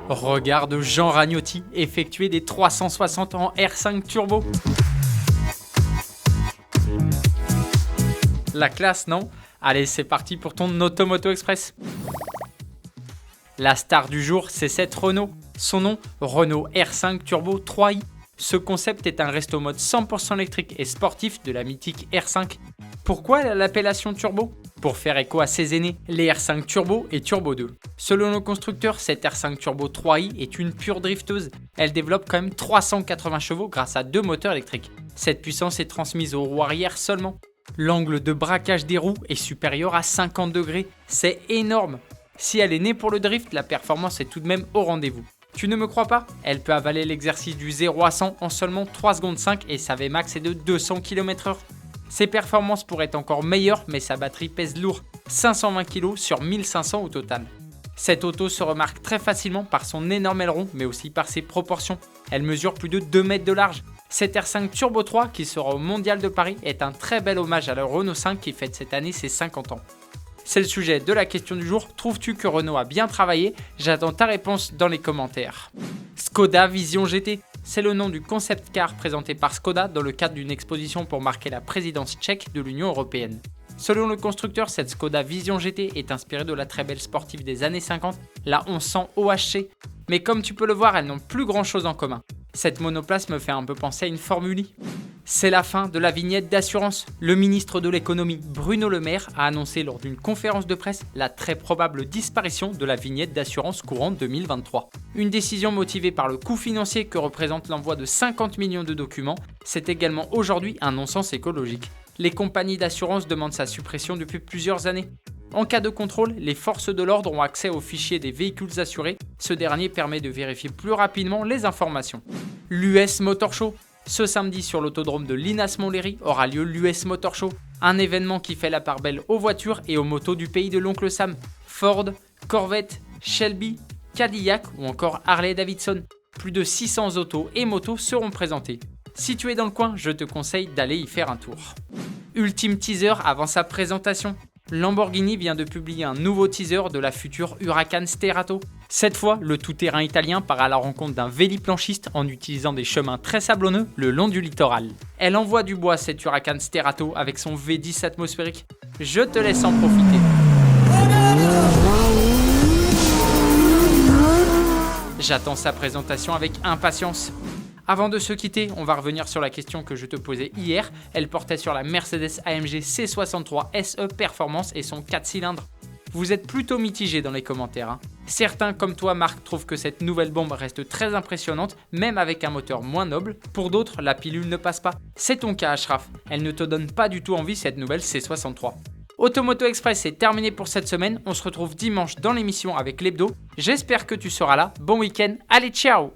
Regarde Jean Ragnotti effectuer des 360 en R5 turbo. La classe, non? Allez, c'est parti pour ton Automoto Express. La star du jour, c'est cette Renault. Son nom, Renault R5 Turbo 3i. Ce concept est un resto mode 100% électrique et sportif de la mythique R5. Pourquoi l'appellation turbo? Pour faire écho à ses aînés, les R5 Turbo et Turbo 2. Selon le constructeur, cette R5 Turbo 3i est une pure drifteuse. Elle développe quand même 380 chevaux grâce à 2 moteurs électriques. Cette puissance est transmise aux roues arrière seulement. L'angle de braquage des roues est supérieur à 50 degrés. C'est énorme. Si elle est née pour le drift, la performance est tout de même au rendez-vous. Tu ne me crois pas? Elle peut avaler l'exercice du 0 à 100 en seulement 3 secondes 5 et sa Vmax est de 200 km/h. Ses performances pourraient être encore meilleures, mais sa batterie pèse lourd, 520 kg sur 1500 au total. Cette auto se remarque très facilement par son énorme aileron, mais aussi par ses proportions. Elle mesure plus de 2 mètres de large. Cette R5 Turbo 3 qui sera au Mondial de Paris est un très bel hommage à la Renault 5 qui fête cette année ses 50 ans. C'est le sujet de la question du jour. Trouves-tu que Renault a bien travaillé? J'attends ta réponse dans les commentaires. Skoda Vision GT, c'est le nom du concept car présenté par Skoda dans le cadre d'une exposition pour marquer la présidence tchèque de l'Union européenne. Selon le constructeur, cette Skoda Vision GT est inspirée de la très belle sportive des années 50, la 1100 OHC. Mais comme tu peux le voir, elles n'ont plus grand chose en commun. Cette monoplace me fait un peu penser à une Formule I. C'est la fin de la vignette d'assurance. Le ministre de l'économie Bruno Le Maire a annoncé lors d'une conférence de presse la très probable disparition de la vignette d'assurance courante 2023. Une décision motivée par le coût financier que représente l'envoi de 50 millions de documents. C'est également aujourd'hui un non-sens écologique. Les compagnies d'assurance demandent sa suppression depuis plusieurs années. En cas de contrôle, les forces de l'ordre ont accès aux fichiers des véhicules assurés. Ce dernier permet de vérifier plus rapidement les informations. L'US Motor Show. Ce samedi sur l'autodrome de Linas-Montlhéry aura lieu l'US Motor Show, un événement qui fait la part belle aux voitures et aux motos du pays de l'oncle Sam. Ford, Corvette, Shelby, Cadillac ou encore Harley-Davidson. Plus de 600 autos et motos seront présentées. Si tu es dans le coin, je te conseille d'aller y faire un tour. Ultime teaser avant sa présentation. Lamborghini vient de publier un nouveau teaser de la future Huracan Sterato. Cette fois, le tout-terrain italien part à la rencontre d'un véliplanchiste en utilisant des chemins très sablonneux le long du littoral. Elle envoie du bois cette Huracan Sterato avec son V10 atmosphérique. Je te laisse en profiter. J'attends sa présentation avec impatience. Avant de se quitter, on va revenir sur la question que je te posais hier. Elle portait sur la Mercedes AMG C63 SE Performance et son 4 cylindres. Vous êtes plutôt mitigés dans les commentaires. Certains comme toi Marc trouvent que cette nouvelle bombe reste très impressionnante, même avec un moteur moins noble. Pour d'autres, la pilule ne passe pas. C'est ton cas Ashraf, elle ne te donne pas du tout envie cette nouvelle C63. Automoto Express est terminé pour cette semaine, on se retrouve dimanche dans l'émission avec l'hebdo. J'espère que tu seras là, bon week-end, allez ciao!